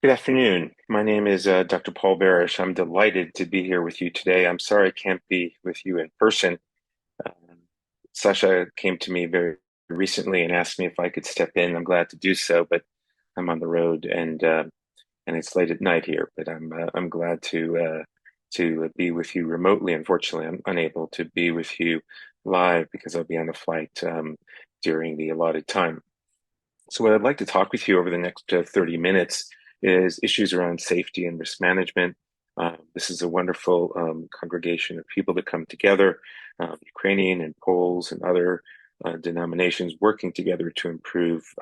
Good afternoon. My name is Dr. Paul Barish. I'm delighted to be here with you today. I'm sorry I can't be with you in person. Um, Sasha came to me very recently and asked me if I could step in. I'm glad to do so, but I'm on the road and it's late at night here. But I'm glad to be with you remotely. Unfortunately, I'm unable to be with you live because I'll be on a flight during the allotted time. So what I'd like to talk with you over the next 30 minutes is issues around safety and risk management. This is a wonderful congregation of people that come together, Ukrainian and Poles and other denominations working together to improve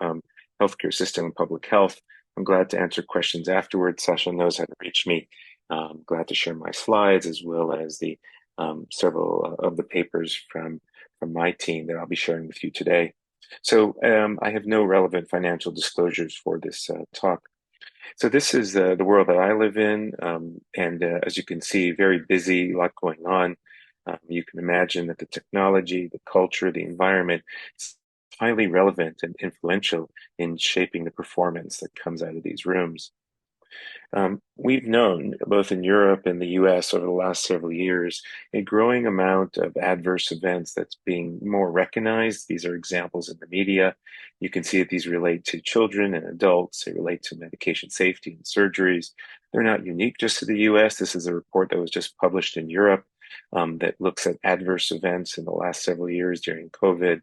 healthcare system and public health. I'm glad to answer questions afterwards. Sasha knows how to reach me. I'm glad to share my slides as well as the several of the papers from my team that I'll be sharing with you today. So I have no relevant financial disclosures for this talk. So this is the world that I live in, and as you can see, very busy, a lot going on. You can imagine that the technology, the culture, the environment is highly relevant and influential in shaping the performance that comes out of these rooms. We've known, both in Europe and the US over the last several years, a growing amount of adverse events that's being more recognized. These are examples in the media. You can see that these relate to children and adults. They relate to medication safety and surgeries. They're not unique just to the US. This is a report that was just published in Europe that looks at adverse events in the last several years during COVID.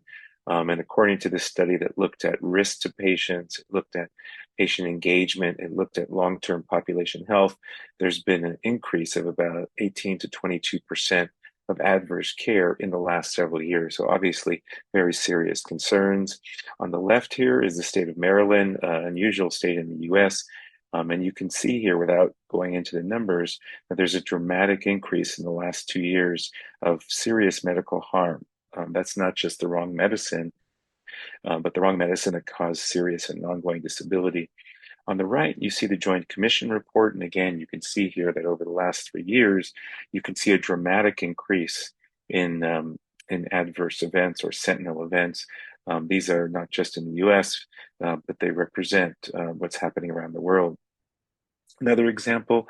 And according to this study that looked at risk to patients, it looked at patient engagement, it looked at long-term population health, there's been an increase of about 18 to 22% of adverse care in the last several years. So obviously very serious concerns. On the left here is the state of Maryland, an unusual state in the US. And you can see here, without going into the numbers, that there's a dramatic increase in the last 2 years of serious medical harm. That's not just the wrong medicine, but the wrong medicine that caused serious and ongoing disability. On the right, you see the Joint Commission report. And again, you can see here that over the last 3 years, you can see a dramatic increase in adverse events or sentinel events. These are not just in the US, but they represent what's happening around the world. Another example,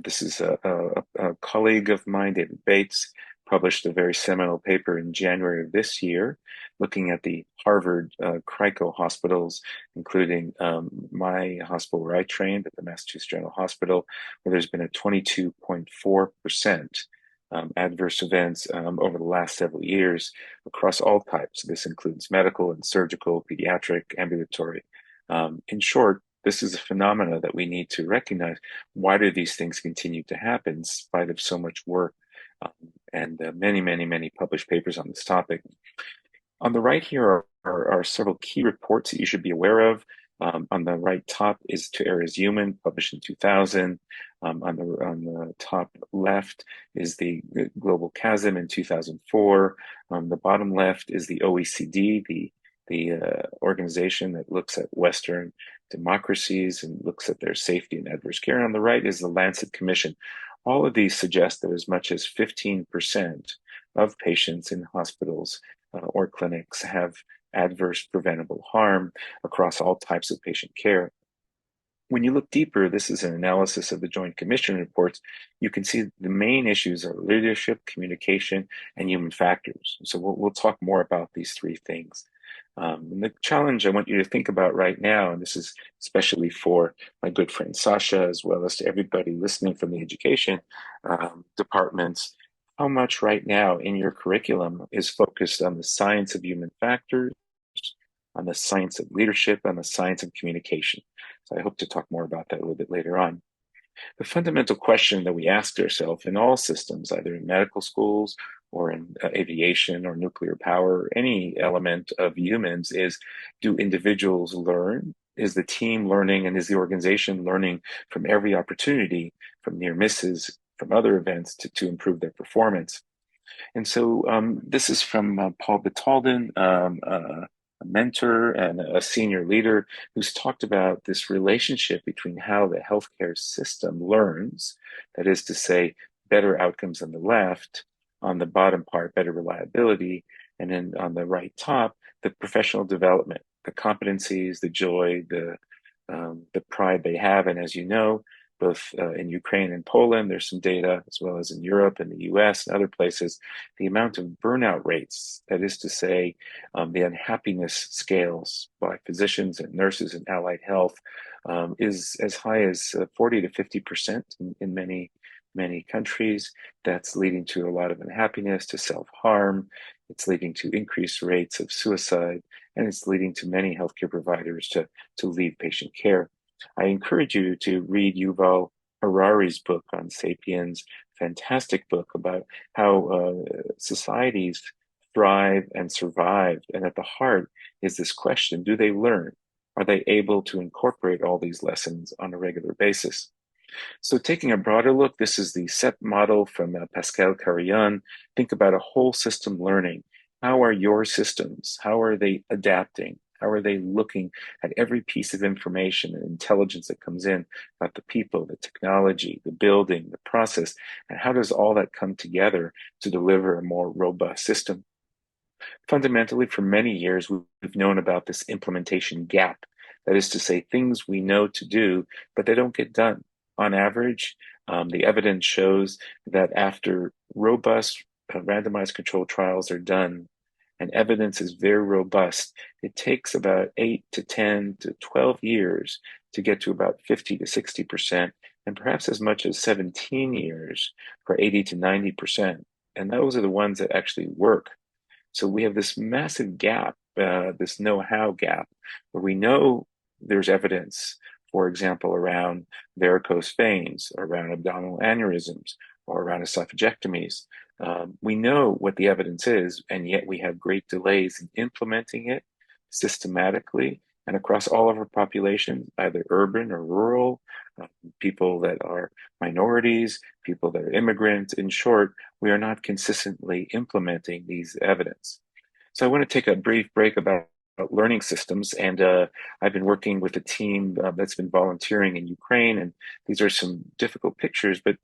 this is a colleague of mine, David Bates, published a very seminal paper in January of this year, looking at the Harvard Crico hospitals, including my hospital where I trained at the Massachusetts General Hospital, where there's been a 22.4% adverse events over the last several years across all types. This includes medical and surgical, pediatric, ambulatory. In short, this is a phenomena that we need to recognize. Why do these things continue to happen in spite of so much work and many, many, many published papers on this topic? On the right here are several key reports that you should be aware of. On the right top is To Err is Human, published in 2000. On the top left is the Global Chasm in 2004. On the bottom left is the OECD, the organization that looks at Western democracies and looks at their safety and adverse care. And on the right is the Lancet Commission. All of these suggest that as much as 15% of patients in hospitals or clinics have adverse preventable harm across all types of patient care. When you look deeper, this is an analysis of the Joint Commission reports. You can see the main issues are leadership, communication, and human factors. So we'll talk more about these three things. And the challenge I want you to think about right now, and this is especially for my good friend Sasha, as well as to everybody listening from the education departments, how much right now in your curriculum is focused on the science of human factors, on the science of leadership, on the science of communication. So I hope to talk more about that a little bit later on. The fundamental question that we ask ourselves in all systems, either in medical schools or in aviation or nuclear power, any element of humans, is, do individuals learn? Is the team learning, and is the organization learning from every opportunity, from near misses, from other events to improve their performance? And so this is from Paul Batalden, a mentor and a senior leader who's talked about this relationship between how the healthcare system learns, that is to say, better outcomes on the left, on the bottom part, better reliability, and then on the right top, the professional development, the competencies, the joy, the pride they have. And as you know, both in Ukraine and Poland, there's some data, as well as in Europe and the US and other places, the amount of burnout rates, that is to say, the unhappiness scales by physicians and nurses and allied health, is as high as 40 to 50% in many countries. That's leading to a lot of unhappiness, to self-harm. It's leading to increased rates of suicide, and it's leading to many healthcare providers to leave patient care. I encourage you to read Yuval Harari's book on Sapiens, fantastic book about how societies thrive and survive. And at the heart is this question: do they learn? Are they able to incorporate all these lessons on a regular basis? So taking a broader look, this is the SEP model from Pascal Carillon. Think about a whole system learning. How are your systems? How are they adapting? How are they looking at every piece of information and intelligence that comes in about the people, the technology, the building, the process, and how does all that come together to deliver a more robust system? Fundamentally, for many years, we've known about this implementation gap. That is to say, things we know to do, but they don't get done. On average, the evidence shows that after robust randomized controlled trials are done, and evidence is very robust, it takes about 8 to 10 to 12 years to get to about 50 to 60%, and perhaps as much as 17 years for 80 to 90%. And those are the ones that actually work. So we have this massive gap, this know-how gap, where we know there's evidence, for example, around varicose veins, or around abdominal aneurysms, or around esophagectomies. We know what the evidence is, and yet we have great delays in implementing it systematically and across all of our populations, either urban or rural, people that are minorities, people that are immigrants. In short, we are not consistently implementing these evidence. So I want to take a brief break about learning systems, and I've been working with a team that's been volunteering in Ukraine, and these are some difficult pictures, but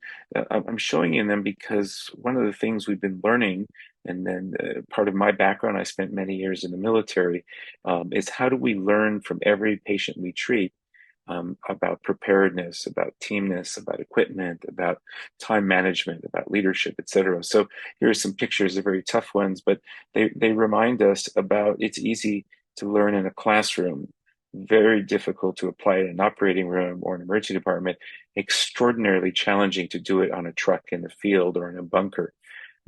I'm showing you them because one of the things we've been learning, and then part of my background, I spent many years in the military, is how do we learn from every patient we treat, about preparedness, about teamness, about equipment, about time management, about leadership, etc. So here are some pictures. They're very tough ones, but they remind us about it's easy to learn in a classroom, very difficult to apply in an operating room or an emergency department, extraordinarily challenging to do it on a truck in the field or in a bunker.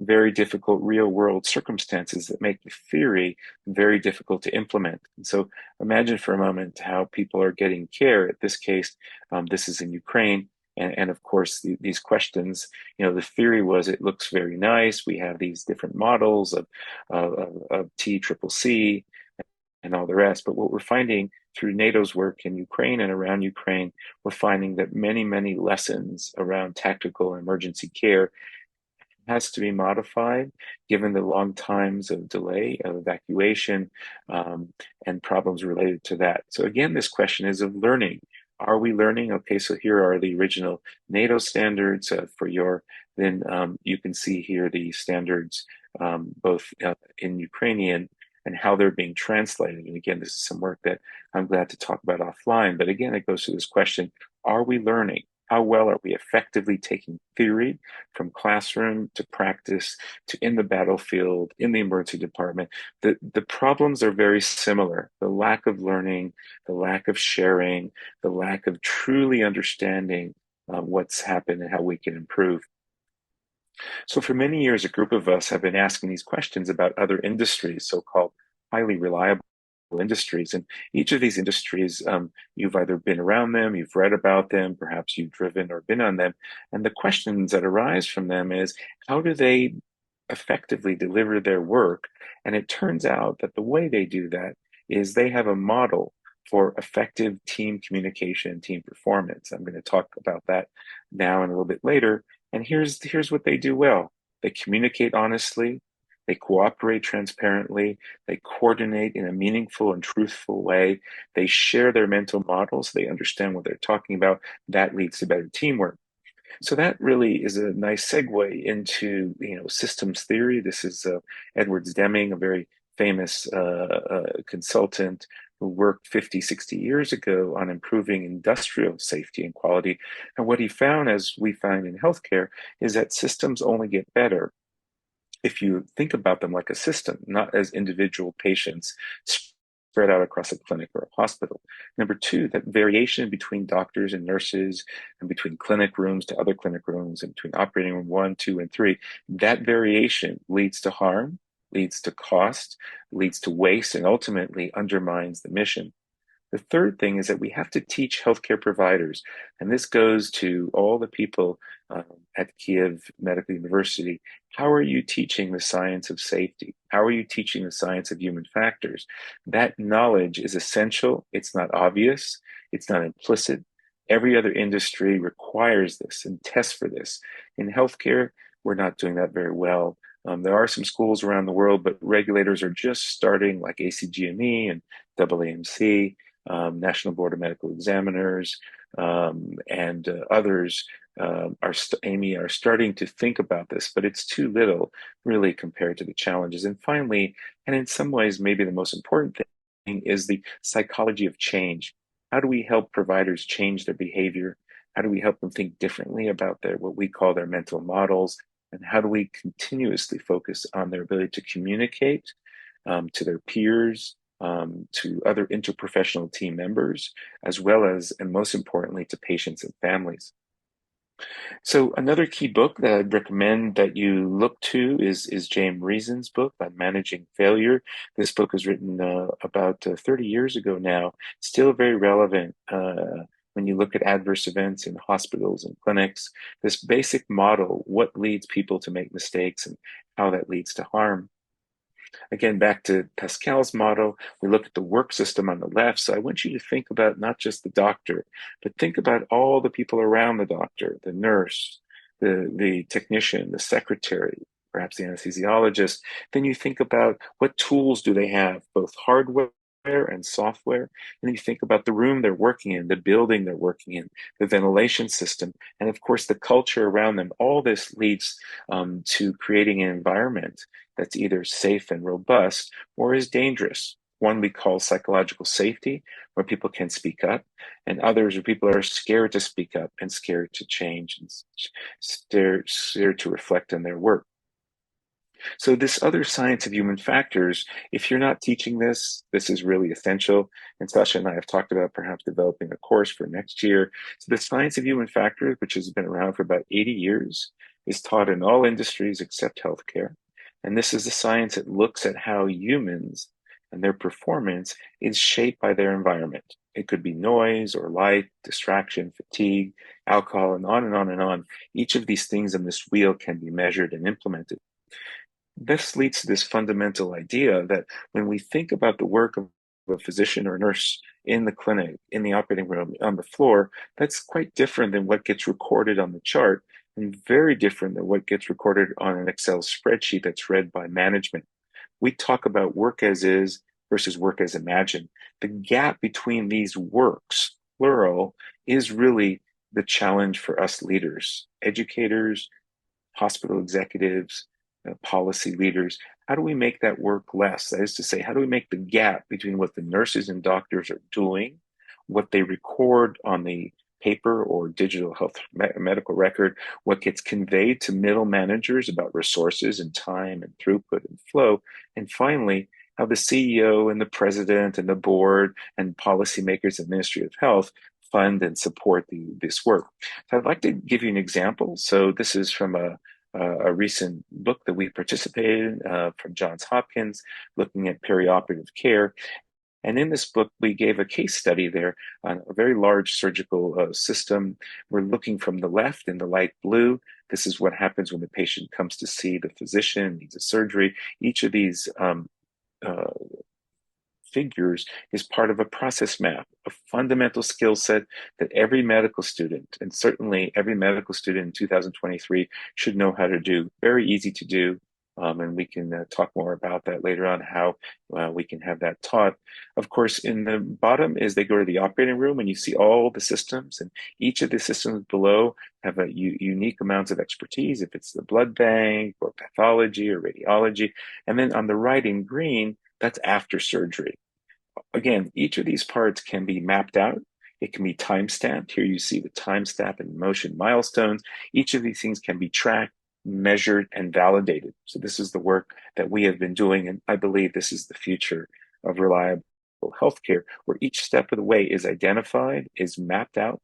Very difficult real world circumstances that make the theory very difficult to implement. And so imagine for a moment how people are getting care. In this case, this is in Ukraine. And of course, these questions, the theory was it looks very nice. We have these different models of TCCC and all the rest. But what we're finding through NATO's work in Ukraine and around Ukraine, we're finding that many lessons around tactical and emergency care has to be modified given the long times of delay of evacuation, and problems related to that. So again, this question is of learning. Are we learning? Okay, so here are the original NATO standards for your, then you can see here the standards, both in Ukrainian and how they're being translated. And again, this is some work that I'm glad to talk about offline. But again, it goes to this question, are we learning? How well are we effectively taking theory from classroom to practice to in the battlefield, in the emergency department? The problems are very similar. The lack of learning, the lack of sharing, the lack of truly understanding what's happened and how we can improve. So for many years, a group of us have been asking these questions about other industries, so-called highly reliable industries. And each of these industries, you've either been around them, you've read about them, perhaps you've driven or been on them. And the questions that arise from them is, how do they effectively deliver their work? And it turns out that the way they do that is they have a model for effective team communication, team performance. I'm going to talk about that now and a little bit later. And here's what they do well. They communicate honestly, they cooperate transparently, they coordinate in a meaningful and truthful way, they share their mental models, they understand what they're talking about. That leads to better teamwork. So that really is a nice segue into systems theory. This is Edwards Deming, a very famous consultant, who worked 50, 60 years ago on improving industrial safety and quality. And what he found, as we find in healthcare, is that systems only get better if you think about them like a system, not as individual patients spread out across a clinic or a hospital. Number two, that variation between doctors and nurses and between clinic rooms to other clinic rooms and between operating room one, two, and three, that variation leads to harm, leads to cost, leads to waste, and ultimately undermines the mission. The third thing is that we have to teach healthcare providers, and this goes to all the people at Kiev Medical University. How are you teaching the science of safety? How are you teaching the science of human factors? That knowledge is essential. It's not obvious. It's not implicit. Every other industry requires this and tests for this. In healthcare, we're not doing that very well. There are some schools around the world, but regulators are just starting, like ACGME and AAMC, National Board of Medical Examiners, and others Amy, are starting to think about this, but it's too little really compared to the challenges. And finally, and in some ways, maybe the most important thing is the psychology of change. How do we help providers change their behavior? How do we help them think differently about their what we call their mental models? And how do we continuously focus on their ability to communicate to their peers, to other interprofessional team members, as well as, and most importantly, to patients and families? So another key book that I'd recommend that you look to is James Reason's book on managing failure. This book was written about 30 years ago now, still very relevant when you look at adverse events in hospitals and clinics. This basic model, what leads people to make mistakes and how that leads to harm. Again, back to Pascal's model, we look at the work system on the left. So I want you to think about not just the doctor, but think about all the people around the doctor, the nurse, the technician, the secretary, perhaps the anesthesiologist. Then you think about what tools do they have, both hardware and software. And then you think about the room they're working in, the building they're working in, the ventilation system, and of course the culture around them. All this leads to creating an environment that's either safe and robust or is dangerous. One we call psychological safety, where people can speak up, and others where people are scared to speak up and scared to change and scared to reflect on their work. So this other science of human factors, if you're not teaching this, this is really essential. And Sasha and I have talked about perhaps developing a course for next year. So the science of human factors, which has been around for about 80 years, is taught in all industries except healthcare. And this is the science that looks at how humans and their performance is shaped by their environment. It could be noise or light, distraction, fatigue, alcohol, and on and on and on. Each of these things in this wheel can be measured and implemented. This leads to this fundamental idea that when we think about the work of a physician or nurse in the clinic, in the operating room, on the floor, that's quite different than what gets recorded on the chart and very different than what gets recorded on an Excel spreadsheet that's read by management. We talk about work as is versus work as imagined. The gap between these works, plural, is really the challenge for us leaders, educators, hospital executives, policy leaders. How do we make that work less? That is to say, how do we make the gap between what the nurses and doctors are doing, what they record on the paper or digital health medical record, what gets conveyed to middle managers about resources and time and throughput and flow, and finally, how the CEO and the president and the board and policymakers and Ministry of Health fund and support this work. So I'd like to give you an example. So this is from a recent book that we participated in from Johns Hopkins, looking at perioperative care. And in this book, we gave a case study there on a very large surgical system. We're looking from the left in the light blue. This is what happens when the patient comes to see the physician, needs a surgery. Each of these figures is part of a process map, a fundamental skill set that every medical student, and certainly every medical student in 2023, should know how to do. Very easy to do. And we can talk more about that later on, how we can have that taught. Of course, in the bottom is they go to the operating room and you see all the systems, and each of the systems below have a unique amounts of expertise, if it's the blood bank or pathology or radiology. And then on the right in green, that's after surgery. again, each of these parts can be mapped out. It can be time-stamped. Here you see the timestamp and motion milestones. Each of these things can be tracked, measured, and validated. So this is the work that we have been doing, and I believe this is the future of reliable healthcare, where each step of the way is identified, is mapped out.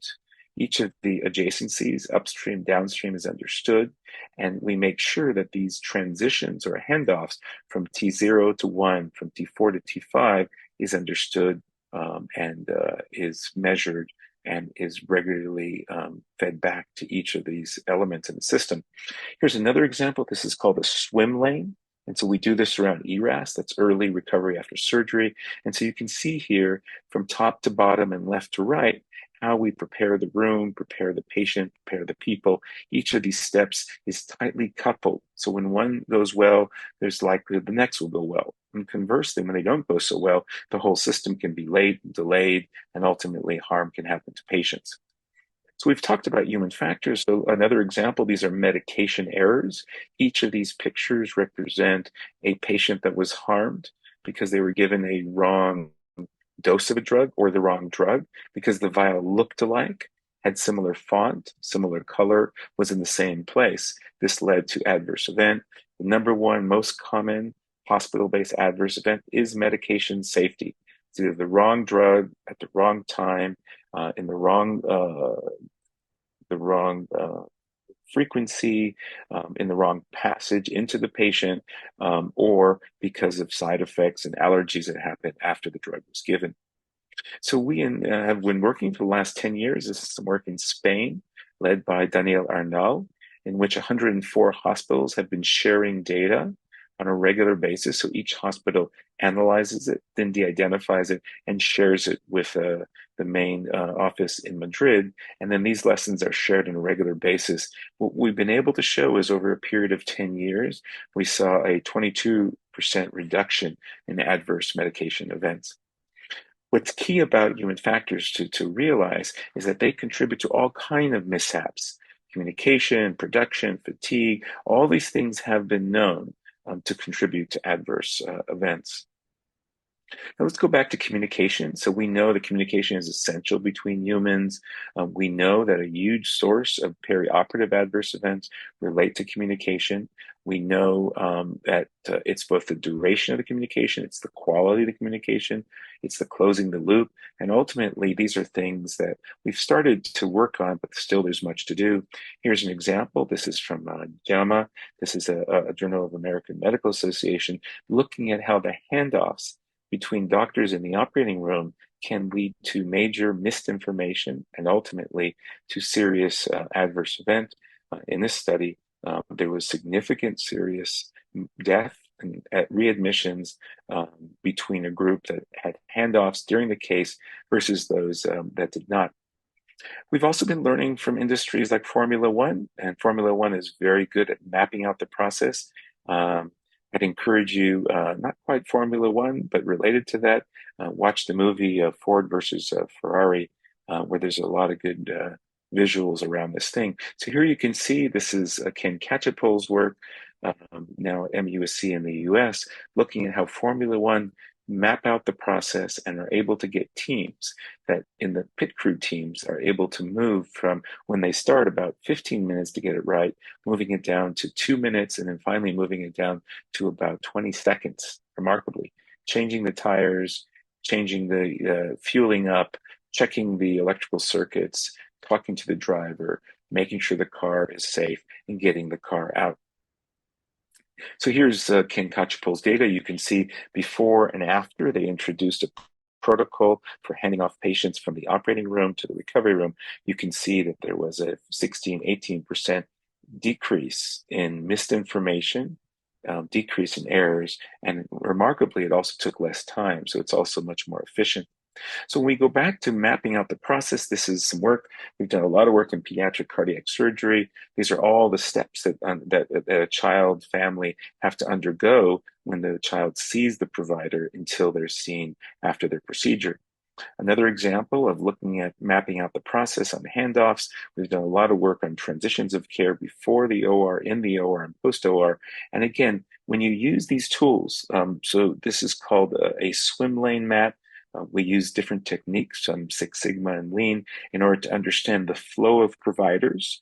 Each of the adjacencies, upstream, downstream, is understood, and we make sure that these transitions or handoffs from T0 to 1, from T4 to T5 is understood and is measured and is regularly fed back to each of these elements in the system. Here's another example. This is called a swim lane. And so we do this around ERAS, that's early recovery after surgery. And so you can see here from top to bottom and left to right, how we prepare the room, prepare the patient, prepare the people. Each of these steps is tightly coupled. So when one goes well, there's likely the next will go well. And conversely, when they don't go so well, the whole system can be delayed, and ultimately harm can happen to patients. So we've talked about human factors. So another example, these are medication errors. Each of these pictures represent a patient that was harmed because they were given a wrong dose of a drug or the wrong drug because the vial looked alike, had similar font, similar color, was in the same place. This led to adverse event. The number one most common hospital-based adverse event is medication safety. It's either the wrong drug at the wrong time, in the wrong frequency, in the wrong passage into the patient, or because of side effects and allergies that happened after the drug was given. So we have been working for the last 10 years. This is some work in Spain, led by Daniel Arnal, in which 104 hospitals have been sharing data on a regular basis. So each hospital analyzes it, then de-identifies it, and shares it with the main office in Madrid. And then these lessons are shared on a regular basis. What we've been able to show is over a period of 10 years, we saw a 22% reduction in adverse medication events. What's key about human factors to realize is that they contribute to all kinds of mishaps. Communication, production, fatigue, all these things have been known to contribute to adverse events. Now let's go back to communication. So we know that communication is essential between humans. We know that a huge source of perioperative adverse events relate to communication. We know that it's both the duration of the communication, it's the quality of the communication, it's the closing the loop, and ultimately these are things that we've started to work on, but still there's much to do. Here's an example. This is from JAMA. This is a Journal of American Medical Association, looking at how the handoffs between doctors in the operating room can lead to major misinformation and ultimately to serious adverse event. In this study, there was significant serious death and readmissions between a group that had handoffs during the case versus those that did not. We've also been learning from industries like Formula One, and Formula One is very good at mapping out the process. I'd encourage you, not quite Formula One, but related to that, watch the movie Ford versus Ferrari, where there's a lot of good visuals around this thing. So here you can see this is Ken Catchpol's work, now at MUSC in the US, looking at how Formula One map out the process and are able to get teams that in the pit crew teams are able to move from when they start about 15 minutes to get it right, moving it down to 2 minutes, and then finally moving it down to about 20 seconds, remarkably. Changing the tires, changing the fueling up, checking the electrical circuits, talking to the driver, making sure the car is safe, and getting the car out. So here's Ken Catchpol's data. You can see before and after they introduced a protocol for handing off patients from the operating room to the recovery room. You can see that there was a 16, 18% decrease in misinformation, decrease in errors, and remarkably, it also took less time. So it's also much more efficient. So when we go back to mapping out the process, this is some work. We've done a lot of work in pediatric cardiac surgery. These are all the steps that a child family have to undergo when the child sees the provider until they're seen after their procedure. Another example of looking at mapping out the process on handoffs, we've done a lot of work on transitions of care before the OR, in the OR, and post-OR. And again, when you use these tools, so this is called a swim lane map. We use different techniques, Six Sigma and Lean, in order to understand the flow of providers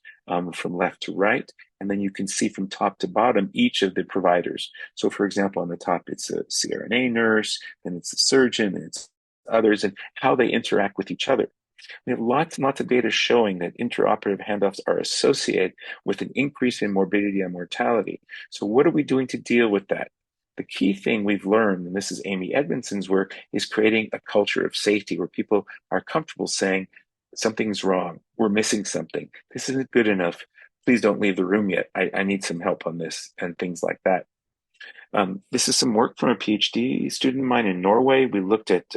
from left to right. And then you can see from top to bottom each of the providers. So, for example, on the top, it's a CRNA nurse, then it's a surgeon, and it's others, and how they interact with each other. We have lots and lots of data showing that interoperative handoffs are associated with an increase in morbidity and mortality. So what are we doing to deal with that? The key thing we've learned, and this is Amy Edmondson's work, is creating a culture of safety where people are comfortable saying, something's wrong, we're missing something, this isn't good enough, please don't leave the room yet, I need some help on this, and things like that. This is some work from a PhD student of mine in Norway. We looked at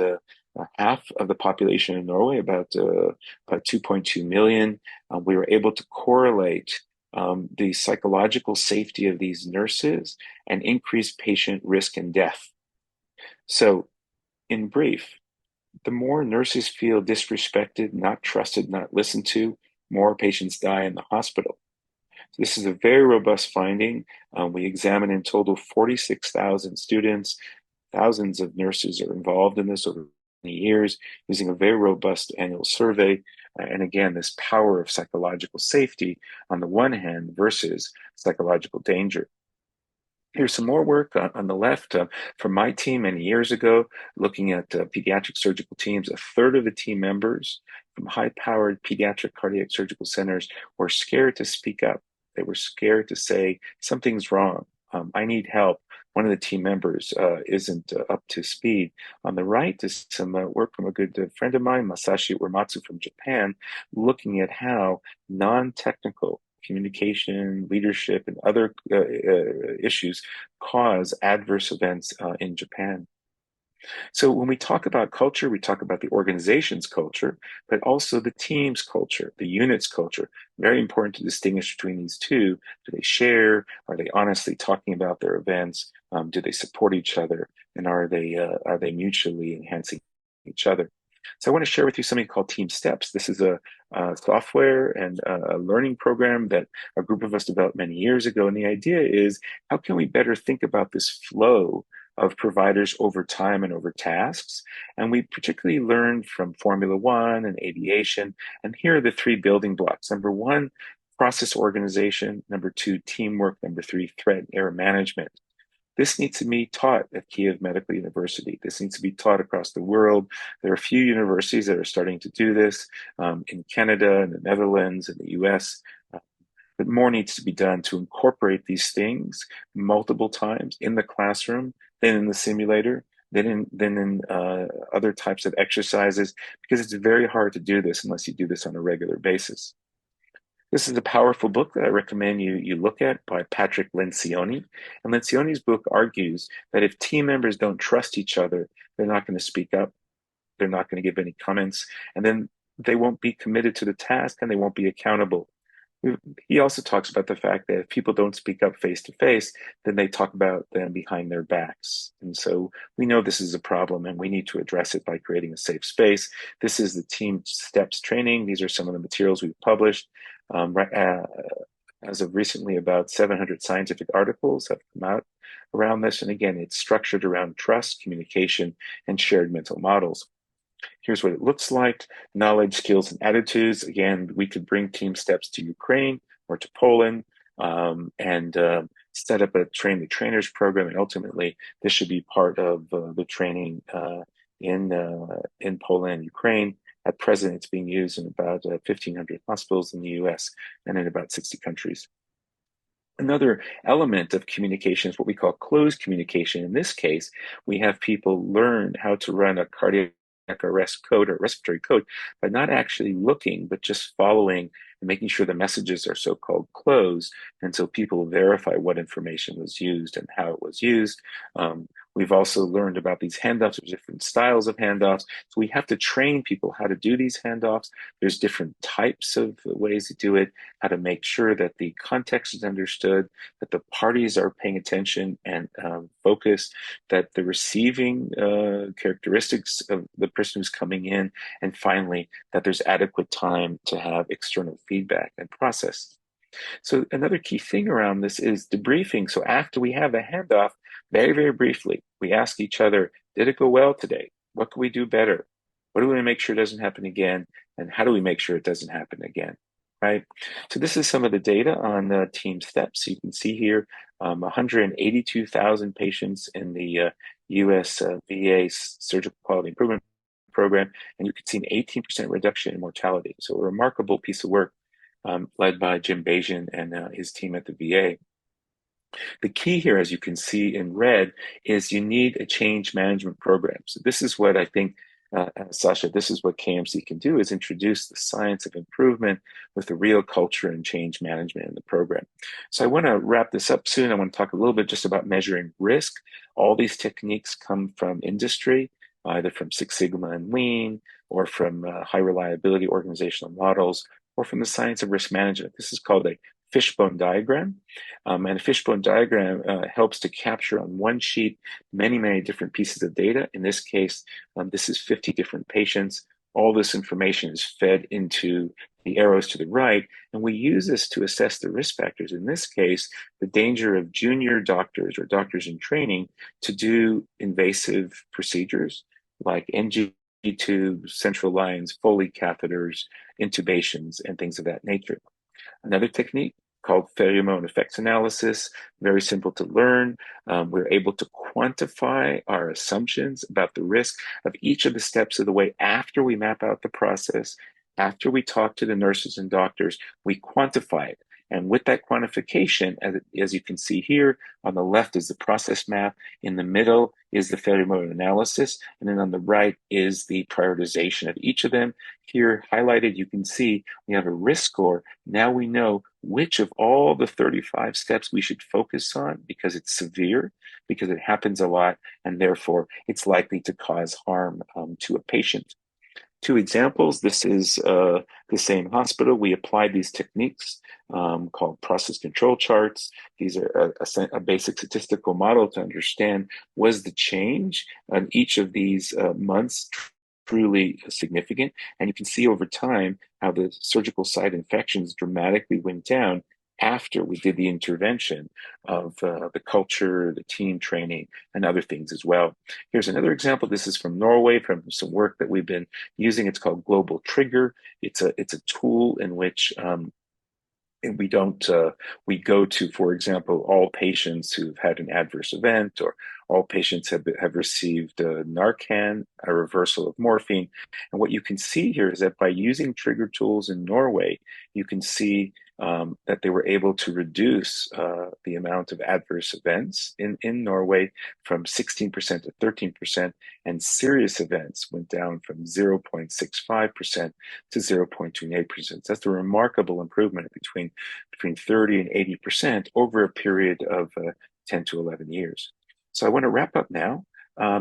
half of the population in Norway, about 2.2 million. We were able to correlate the psychological safety of these nurses and increase patient risk and death. So, in brief, the more nurses feel disrespected, not trusted, not listened to, more patients die in the hospital. This is a very robust finding. We examined in total 46,000 students. Thousands of nurses are involved in this over many years using a very robust annual survey. And again, this power of psychological safety on the one hand versus psychological danger. Here's some more work on the left from my team many years ago, looking at pediatric surgical teams. A third of the team members from high-powered pediatric cardiac surgical centers were scared to speak up. They were scared to say, something's wrong. I need help. One of the team members isn't up to speed. On the right is some work from a good friend of mine, Masashi Uematsu from Japan, looking at how non-technical communication, leadership, and other issues cause adverse events in Japan. So when we talk about culture, we talk about the organization's culture, but also the team's culture, the unit's culture. Very important to distinguish between these two. Do they share? Are they honestly talking about their events? Do they support each other? And are they mutually enhancing each other? So I want to share with you something called Team Steps. This is a software and a learning program that a group of us developed many years ago. And the idea is, how can we better think about this flow of providers over time and over tasks? And we particularly learned from Formula One and aviation. And here are the three building blocks. Number one, process organization. Number two, teamwork. Number three, threat and error management. This needs to be taught at Kiev Medical University. This needs to be taught across the world. There are a few universities that are starting to do this in Canada, in the Netherlands, in the US. But more needs to be done to incorporate these things multiple times in the classroom, then in the simulator, then in other types of exercises, because it's very hard to do this unless you do this on a regular basis. This is a powerful book that I recommend you look at by Patrick Lencioni. And Lencioni's book argues that if team members don't trust each other, they're not going to speak up, they're not going to give any comments, and then they won't be committed to the task and they won't be accountable. He also talks about the fact that if people don't speak up face to face, then they talk about them behind their backs. And so we know this is a problem and we need to address it by creating a safe space. This is the Team Steps training. These are some of the materials we've published. As of recently, about 700 scientific articles have come out around this. And again, it's structured around trust, communication, and shared mental models. Here's what it looks like: knowledge, skills, and attitudes. Again, we could bring Team Steps to Ukraine or to Poland and set up a train the trainers program. And ultimately, this should be part of the training in Poland and Ukraine. At present, it's being used in about 1,500 hospitals in the US and in about 60 countries. Another element of communication is what we call closed communication. In this case, we have people learn how to run a cardiac arrest code or respiratory code by not actually looking, but just following and making sure the messages are so-called closed until people verify what information was used and how it was used. We've also learned about these handoffs. There's different styles of handoffs. So we have to train people how to do these handoffs. There's different types of ways to do it, how to make sure that the context is understood, that the parties are paying attention and focused, that the receiving characteristics of the person who's coming in, and finally, that there's adequate time to have external feedback and process. So another key thing around this is debriefing. So after we have a handoff, very, very briefly, we ask each other, did it go well today? What can we do better? What do we make sure doesn't happen again? And how do we make sure it doesn't happen again? Right? So this is some of the data on the team steps. You can see here 182,000 patients in the US VA Surgical Quality Improvement Program, and you can see an 18% reduction in mortality. So a remarkable piece of work led by Jim Bajan and his team at the VA. The key here, as you can see in red, is you need a change management program. So this is what I think, Sasha, this is what KMC can do, is introduce the science of improvement with the real culture and change management in the program. So I want to wrap this up soon. I want to talk a little bit just about measuring risk. All these techniques come from industry, either from Six Sigma and Lean, or from high reliability organizational models, or from the science of risk management. This is called a fishbone diagram. And a fishbone diagram helps to capture on one sheet many, many different pieces of data. In this case, this is 50 different patients. All this information is fed into the arrows to the right, and we use this to assess the risk factors. In this case, the danger of junior doctors or doctors in training to do invasive procedures like NG tubes, central lines, Foley catheters, intubations, and things of that nature. Another technique called pheromone effects analysis, very simple to learn. We're able to quantify our assumptions about the risk of each of the steps of the way after we map out the process, after we talk to the nurses and doctors, we quantify it. And with that quantification, as you can see here, on the left is the process map, in the middle is the pheromone analysis, and then on the right is the prioritization of each of them. Here highlighted, you can see we have a risk score. Now we know which of all the 35 steps we should focus on because it's severe, because it happens a lot, and therefore it's likely to cause harm to a patient. Two examples. This is the same hospital. We applied these techniques called process control charts. These are a basic statistical model to understand, was the change on each of these months truly significant? And you can see over time how the surgical site infections dramatically went down after we did the intervention of the culture, the team training, and other things as well. Here's another example. This is from Norway, from some work that we've been using. It's called Global Trigger. It's a tool in which we don't we go to, for example, all patients who've had an adverse event, or all patients have received Narcan, a reversal of morphine. And what you can see here is that by using trigger tools in Norway, you can see that they were able to reduce the amount of adverse events in Norway from 16% to 13%, and serious events went down from 0.65% to 0.28%. So that's a remarkable improvement between 30 and 80% over a period of 10 to 11 years. So I want to wrap up now.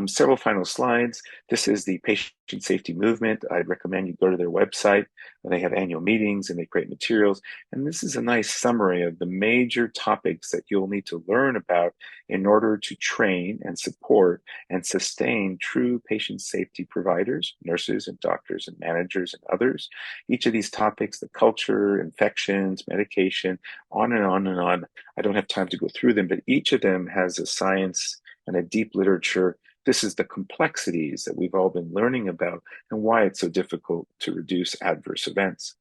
Several final slides. This is the patient safety movement. I'd recommend you go to their website. They have annual meetings and they create materials. And this is a nice summary of the major topics that you'll need to learn about in order to train and support and sustain true patient safety providers, nurses and doctors and managers and others. Each of these topics, the culture, infections, medication, on and on and on. I don't have time to go through them, but each of them has a science and a deep literature. This is the complexities that we've all been learning about and why it's so difficult to reduce adverse events.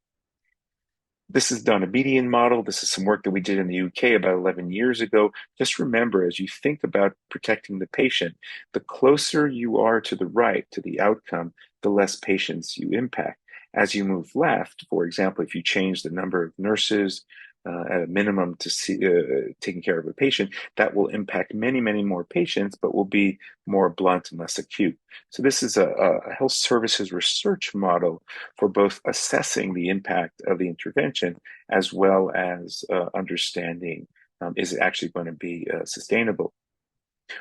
This is done a median model. This is some work that we did in the UK about 11 years ago. Just remember, as you think about protecting the patient, the closer you are to the right, to the outcome, the less patients you impact. As you move left, for example, if you change the number of nurses at a minimum to see taking care of a patient, that will impact many, many more patients, but will be more blunt and less acute. So this is a health services research model for both assessing the impact of the intervention as well as understanding is it actually going to be sustainable.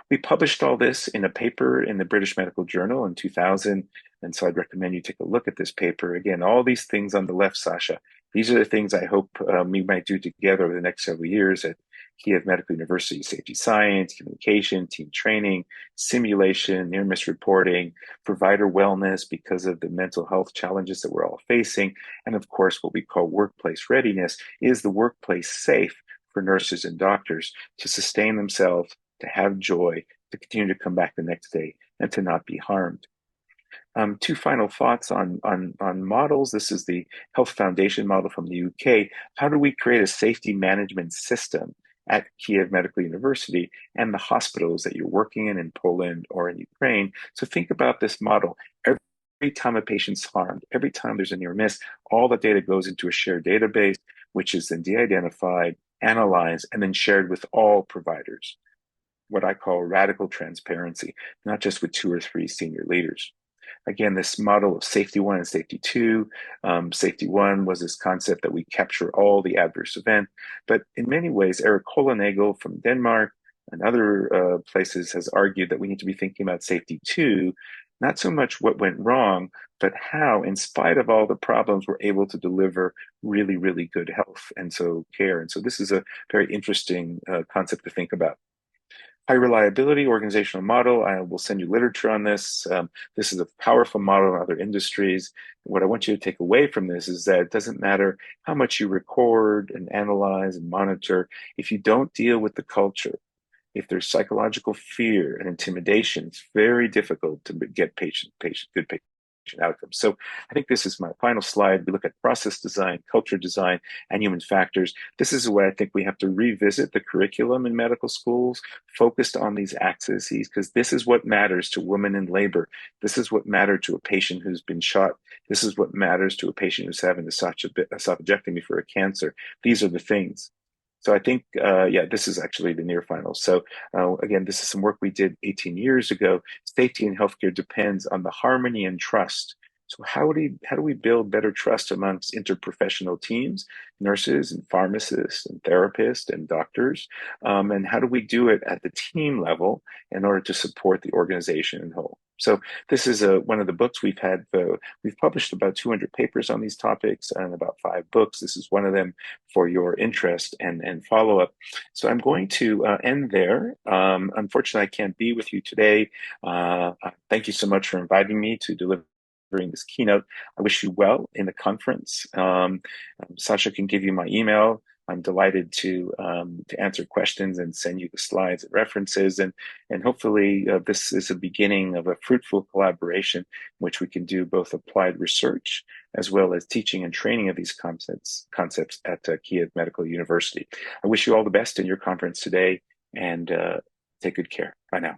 We published all this in a paper in the British Medical Journal in 2000, and so I'd recommend you take a look at this paper. Again, all these things on the left, Sasha, these are the things I hope we might do together over the next several years at Kiev Medical University: safety science, communication, team training, simulation, near-miss reporting, provider wellness because of the mental health challenges that we're all facing, and of course, what we call workplace readiness. Is the workplace safe for nurses and doctors to sustain themselves, to have joy, to continue to come back the next day, and to not be harmed? Two final thoughts on models. This is the Health Foundation model from the UK. How do we create a safety management system at Kiev Medical University and the hospitals that you're working in Poland or in Ukraine? So think about this model. Every time a patient's harmed, every time there's a near miss, all the data goes into a shared database, which is then de-identified, analyzed, and then shared with all providers. What I call radical transparency, not just with two or three senior leaders. Again, this model of safety one and safety two. Safety one was this concept that we capture all the adverse event. But in many ways, Eric Hollernagel from Denmark and other places has argued that we need to be thinking about safety two, not so much what went wrong, but how, in spite of all the problems, we're able to deliver really, really good health and so care. And so this is a very interesting concept to think about. High reliability organizational model. I will send you literature on this. This is a powerful model in other industries. What I want you to take away from this is that it doesn't matter how much you record and analyze and monitor. If you don't deal with the culture, if there's psychological fear and intimidation, it's very difficult to get good patient outcomes. So I think this is my final slide. We look at process design, culture design, and human factors. This is where I think we have to revisit the curriculum in medical schools, focused on these axes, because this is what matters to women in labor. This is what mattered to a patient who's been shot. This is what matters to a patient who's having esophagectomy for a cancer. These are the things. So I think, yeah, this is actually the near final. So again, this is some work we did 18 years ago. Safety in healthcare depends on the harmony and trust. So how do we build better trust amongst interprofessional teams, nurses and pharmacists and therapists and doctors? And how do we do it at the team level in order to support the organization in whole? So this is one of the books we've had. We've published about 200 papers on these topics and about 5 books. This is one of them for your interest and follow up. So I'm going to end there. Unfortunately, I can't be with you today. Thank you so much for inviting me to deliver this keynote. I wish you well in the conference. Sasha can give you my email. I'm delighted to answer questions and send you the slides and references, and hopefully this is a beginning of a fruitful collaboration in which we can do both applied research as well as teaching and training of these concepts at Kiev Medical University. I wish you all the best in your conference today, and take good care. Bye now.